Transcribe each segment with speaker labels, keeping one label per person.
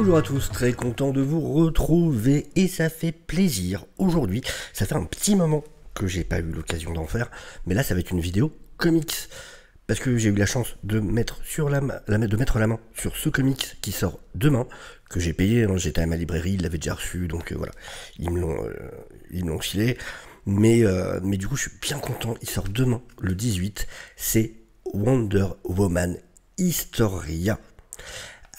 Speaker 1: Bonjour à tous, très content de vous retrouver et ça fait plaisir. Aujourd'hui, ça fait un petit moment que j'ai pas eu l'occasion d'en faire, mais là ça va être une vidéo comics. Parce que j'ai eu la chance de mettre, de mettre la main sur ce comics qui sort demain, que j'ai payé, hein, j'étais à ma librairie, ils l'avaient déjà reçu, donc voilà, ils me l'ont filé. Mais du coup je suis bien content, il sort demain, le 18, c'est Wonder Woman Historia.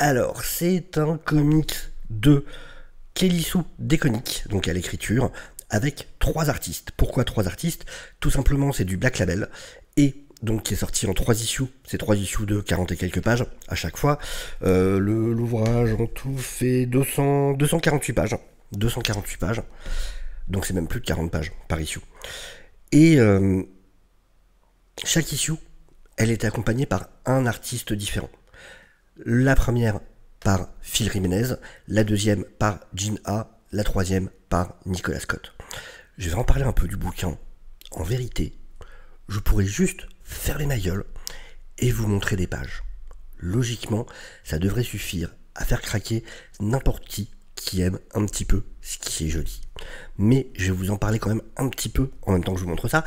Speaker 1: Alors, c'est un comics de Kelly Sue DeConnick, donc à l'écriture, avec 3 artistes. Pourquoi 3 artistes? Tout simplement, c'est du Black Label, et donc qui est sorti en 3 issues. C'est 3 issues de 40 et quelques pages à chaque fois. L'ouvrage en tout fait 248 pages. 248 pages. Donc c'est même plus de 40 pages par issue. Et chaque issue, elle était accompagnée par un artiste différent. La première par Phil Jiménez, la deuxième par Jean A, la troisième par Nicolas Scott. Je vais en parler un peu du bouquin. En vérité, je pourrais juste fermer ma gueule et vous montrer des pages. Logiquement, ça devrait suffire à faire craquer n'importe qui aime un petit peu ce qui est joli. Mais je vais vous en parler quand même un petit peu en même temps que je vous montre ça.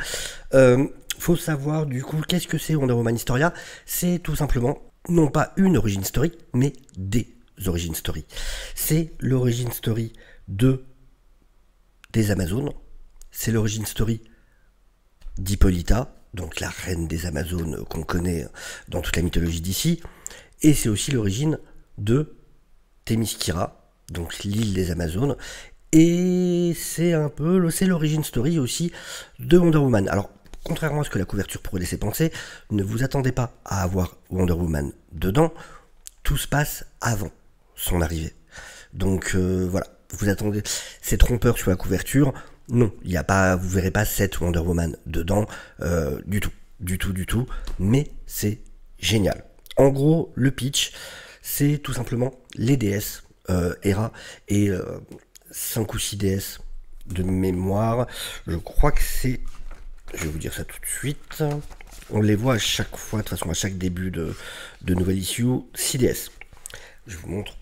Speaker 1: Faut savoir du coup qu'est-ce que c'est Wonder Woman Historia. C'est tout simplement non pas une origin story, mais des origin story. C'est l'origin story des Amazones, c'est l'origin story d'Hippolyta, donc la reine des Amazones qu'on connaît dans toute la mythologie d'ici, et c'est aussi l'origine de Themyscira, donc l'île des Amazones, et c'est l'origin story aussi de Wonder Woman. Alors, contrairement à ce que la couverture pourrait laisser penser, ne vous attendez pas à avoir Wonder Woman dedans, tout se passe avant son arrivée. Donc voilà, vous attendez, c'est trompeur sur la couverture, non, il y a pas, vous verrez pas cette Wonder Woman dedans, du tout, mais c'est génial. En gros, le pitch, c'est tout simplement les déesses, Hera et 5 ou 6 déesses de mémoire, je crois que c'est... Je vais vous dire ça tout de suite. On les voit à chaque fois, de toute façon à chaque début de nouvelle issue. 6 DS. Je vous montre.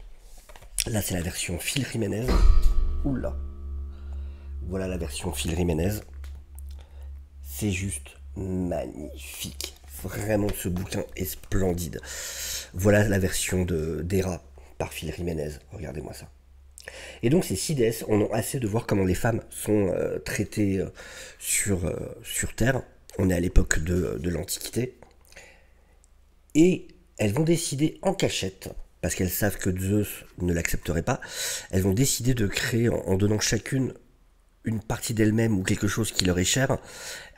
Speaker 1: Là c'est la version Phil Jiménez. Oula. Voilà la version Phil Jiménez. C'est juste magnifique. Vraiment ce bouquin est splendide. Voilà la version d'Hera par Phil Jiménez. Regardez-moi ça. Et donc ces 6 déesses, on a assez de voir comment les femmes sont traitées sur Terre. On est à l'époque de l'Antiquité. Et elles vont décider en cachette, parce qu'elles savent que Zeus ne l'accepterait pas, elles vont décider de créer, en donnant chacune une partie d'elles-mêmes ou quelque chose qui leur est cher,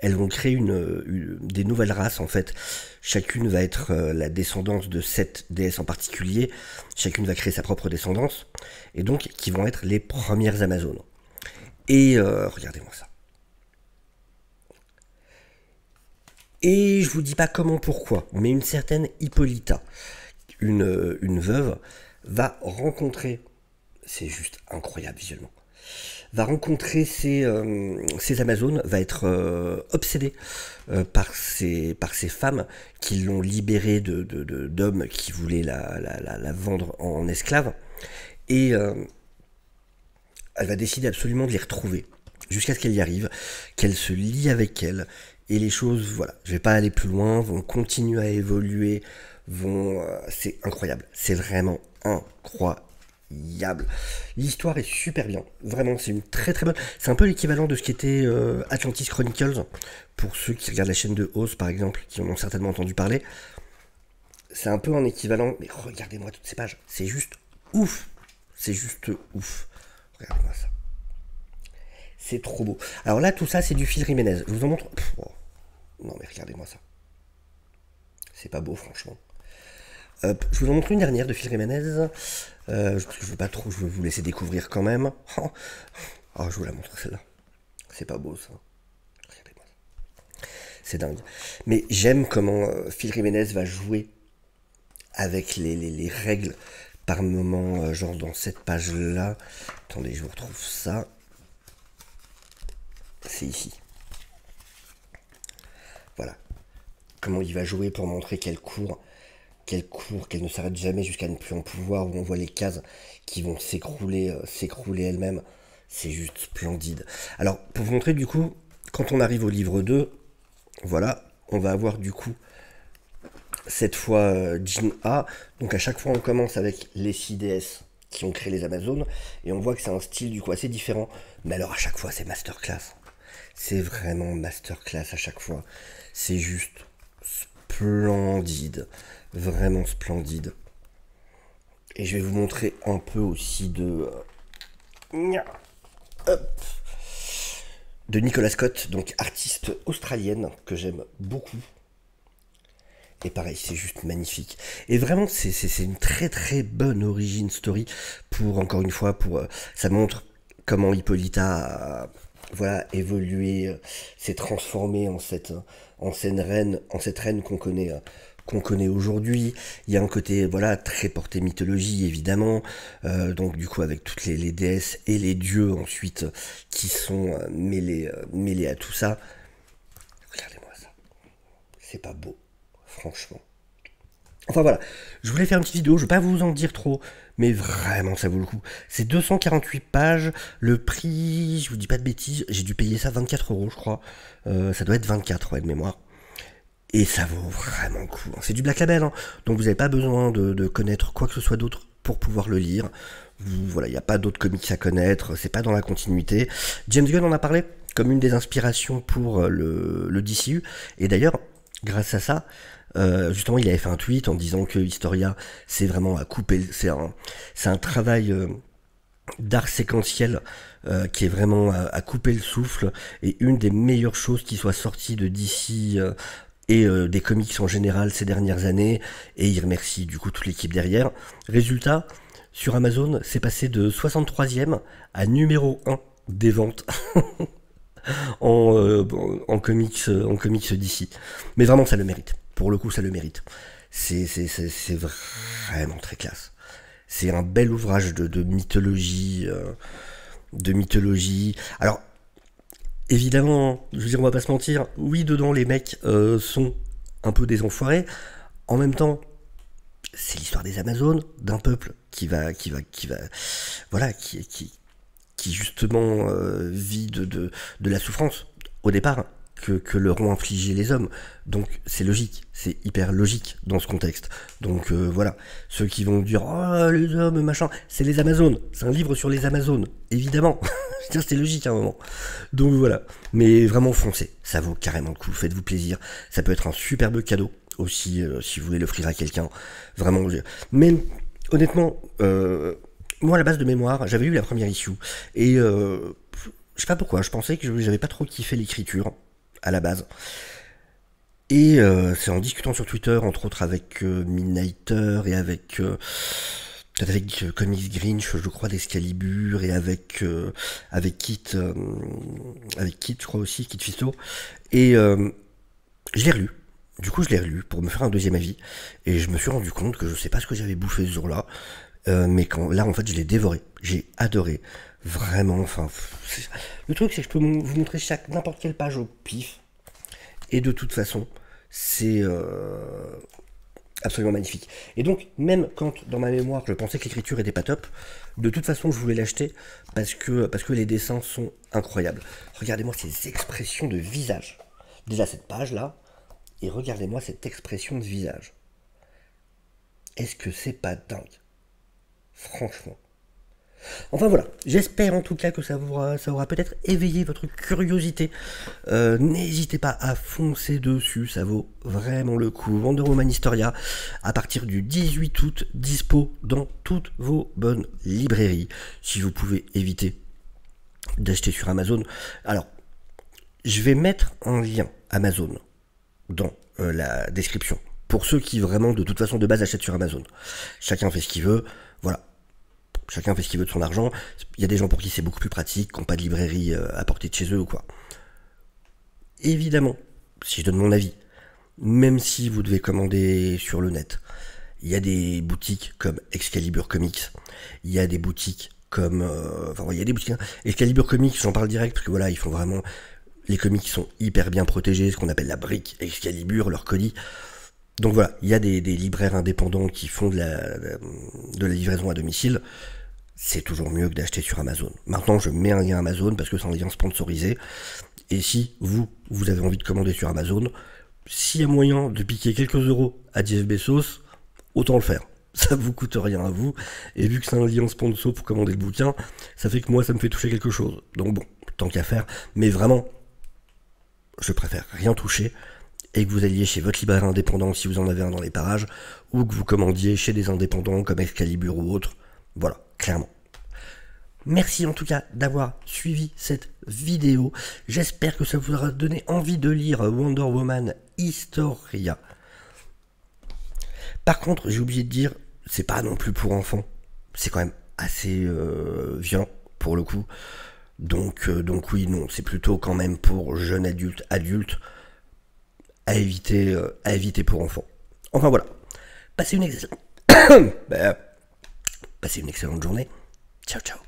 Speaker 1: elles vont créer des nouvelles races en fait. Chacune va être la descendance de 7 déesses en particulier, chacune va créer sa propre descendance, et donc qui vont être les premières Amazones. Et regardez-moi ça. Et je vous dis pas comment, pourquoi, mais une certaine Hippolyta, une veuve, va rencontrer, c'est juste incroyable visuellement, va rencontrer ces Amazones, va être obsédée par ces femmes qui l'ont libérée d'hommes qui voulaient la vendre en esclave. Et elle va décider absolument de les retrouver, jusqu'à ce qu'elle y arrive, qu'elle se lie avec elle. Et les choses, voilà, je vais pas aller plus loin, vont continuer à évoluer, c'est incroyable, c'est vraiment incroyable. L'histoire est super bien, vraiment, c'est une très très bonne. C'est un peu l'équivalent de ce qui était Atlantis Chronicles, pour ceux qui regardent la chaîne de Oz par exemple, qui en ont certainement entendu parler. C'est un peu un équivalent, mais regardez-moi toutes ces pages, c'est juste ouf, c'est juste ouf. Regardez-moi ça. C'est trop beau. Alors là, tout ça, c'est du Phil Jiménez. Je vous en montre. Non, mais regardez-moi ça. C'est pas beau, franchement. Je vous en montre une dernière de Phil Jiménez. Je veux pas trop, je veux vous laisser découvrir quand même. Oh, je vous la montre celle-là. C'est pas beau, ça. Regardez-moi ça. C'est dingue. Mais j'aime comment Phil Jiménez va jouer avec les règles par moment, genre dans cette page-là. Attendez, je vous retrouve ça. C'est ici. Voilà. Comment il va jouer pour montrer quelle cour qu'elle court, qu'elle ne s'arrête jamais jusqu'à ne plus en pouvoir, où on voit les cases qui vont s'écrouler elles-mêmes. C'est juste splendide. Alors, pour vous montrer du coup, quand on arrive au livre 2, voilà, on va avoir du coup, cette fois, Jin A. Donc à chaque fois, on commence avec les 6 DS qui ont créé les Amazones, et on voit que c'est un style du coup assez différent. Mais alors à chaque fois, c'est masterclass. C'est vraiment masterclass à chaque fois. C'est juste splendide. Vraiment splendide. Et je vais vous montrer un peu aussi de Nicola Scott, donc artiste australienne que j'aime beaucoup. Et pareil, c'est juste magnifique. Et vraiment, c'est une très très bonne origin story pour, encore une fois, ça montre comment Hippolyta a, voilà, évolué, s'est transformé en cette reine qu'on connaît aujourd'hui. Il y a un côté, voilà, très porté mythologie, évidemment. Donc, du coup, avec toutes les déesses et les dieux ensuite qui sont mêlés à tout ça. Regardez-moi ça. C'est pas beau. Franchement. Enfin voilà, je voulais faire une petite vidéo, je ne vais pas vous en dire trop, mais vraiment ça vaut le coup. C'est 248 pages, le prix, je vous dis pas de bêtises, j'ai dû payer ça 24 € je crois. Ça doit être 24, ouais, de mémoire. Et ça vaut vraiment le coup. C'est du Black Label, hein, donc vous n'avez pas besoin de connaître quoi que ce soit d'autre pour pouvoir le lire. Voilà, il n'y a pas d'autres comics à connaître, c'est pas dans la continuité. James Gunn en a parlé comme une des inspirations pour le DCU, et d'ailleurs, grâce à ça, justement, il avait fait un tweet en disant que Historia, c'est vraiment à couper, c'est un travail d'art séquentiel qui est vraiment à couper le souffle, et une des meilleures choses qui soit sorties de DC et des comics en général ces dernières années, et il remercie du coup toute l'équipe derrière. Résultat, sur Amazon, c'est passé de 63e à numéro 1 des ventes. en comics d'ici. Mais vraiment, ça le mérite. Pour le coup, ça le mérite. C'est vraiment très classe. C'est un bel ouvrage de mythologie. Alors, évidemment, je veux dire, on va pas se mentir. Oui, dedans, les mecs sont un peu des enfoirés. En même temps, c'est l'histoire des Amazones, d'un peuple voilà, qui justement vit de la souffrance au départ que leur ont infligé les hommes. Donc c'est logique, c'est hyper logique dans ce contexte. Donc voilà, ceux qui vont dire oh les hommes machin, c'est les Amazones, c'est un livre sur les Amazones, évidemment. C'est logique à un moment. Donc voilà, mais vraiment foncez, ça vaut carrément le coup, faites-vous plaisir. Ça peut être un superbe cadeau aussi si vous voulez l'offrir à quelqu'un. Vraiment, mais honnêtement. Moi, à la base de mémoire, j'avais eu la première issue, et je sais pas pourquoi, je pensais que j'avais pas trop kiffé l'écriture, à la base. Et c'est en discutant sur Twitter, entre autres avec Midnighter, et avec Comics Grinch, je crois, d'Excalibur, et avec Kit, je crois aussi, Kit Fisto, et je l'ai relu. Du coup, je l'ai relu pour me faire un deuxième avis, et je me suis rendu compte que je sais pas ce que j'avais bouffé ce jour-là, mais là en fait je l'ai dévoré, j'ai adoré, vraiment. Enfin, le truc c'est que je peux vous montrer n'importe quelle page au pif, et de toute façon c'est absolument magnifique. Et donc même quand dans ma mémoire je pensais que l'écriture était pas top, de toute façon je voulais l'acheter parce que les dessins sont incroyables. Regardez-moi ces expressions de visage, déjà cette page là, et regardez-moi cette expression de visage. Est-ce que c'est pas dingue? Franchement. Enfin voilà, j'espère en tout cas que ça aura peut-être éveillé votre curiosité. N'hésitez pas à foncer dessus, ça vaut vraiment le coup. Wonder Woman Historia, à partir du 18 août, dispo dans toutes vos bonnes librairies. Si vous pouvez éviter d'acheter sur Amazon. Alors, je vais mettre un lien Amazon dans la description. Pour ceux qui vraiment de toute façon de base achètent sur Amazon. Chacun fait ce qu'il veut, voilà. Chacun fait ce qu'il veut de son argent. Il y a des gens pour qui c'est beaucoup plus pratique, qui n'ont pas de librairie à portée de chez eux ou quoi. Évidemment, si je donne mon avis, même si vous devez commander sur le net, il y a des boutiques comme Excalibur Comics, il y a des boutiques comme... enfin, il y a des boutiques... Hein. Excalibur Comics, j'en parle direct, parce que voilà, ils font vraiment... Les comics sont hyper bien protégés, ce qu'on appelle la brique Excalibur, leur colis. Donc voilà, il y a des libraires indépendants qui font de la livraison à domicile. C'est toujours mieux que d'acheter sur Amazon. Maintenant, je mets un lien Amazon parce que c'est un lien sponsorisé. Et si vous avez envie de commander sur Amazon, s'il y a moyen de piquer quelques euros à Jeff Bezos, autant le faire. Ça vous coûte rien à vous. Et vu que c'est un lien sponsor pour commander le bouquin, ça fait que moi, ça me fait toucher quelque chose. Donc bon, tant qu'à faire. Mais vraiment, je préfère rien toucher et que vous alliez chez votre libraire indépendant si vous en avez un dans les parages, ou que vous commandiez chez des indépendants comme Excalibur ou autre. Voilà, clairement. Merci en tout cas d'avoir suivi cette vidéo. J'espère que ça vous aura donné envie de lire Wonder Woman Historia. Par contre, j'ai oublié de dire, c'est pas non plus pour enfants. C'est quand même assez violent pour le coup. Donc oui, non, c'est plutôt quand même pour jeunes adultes à éviter pour enfants. Enfin voilà. Passez une excellente journée. Ciao ciao.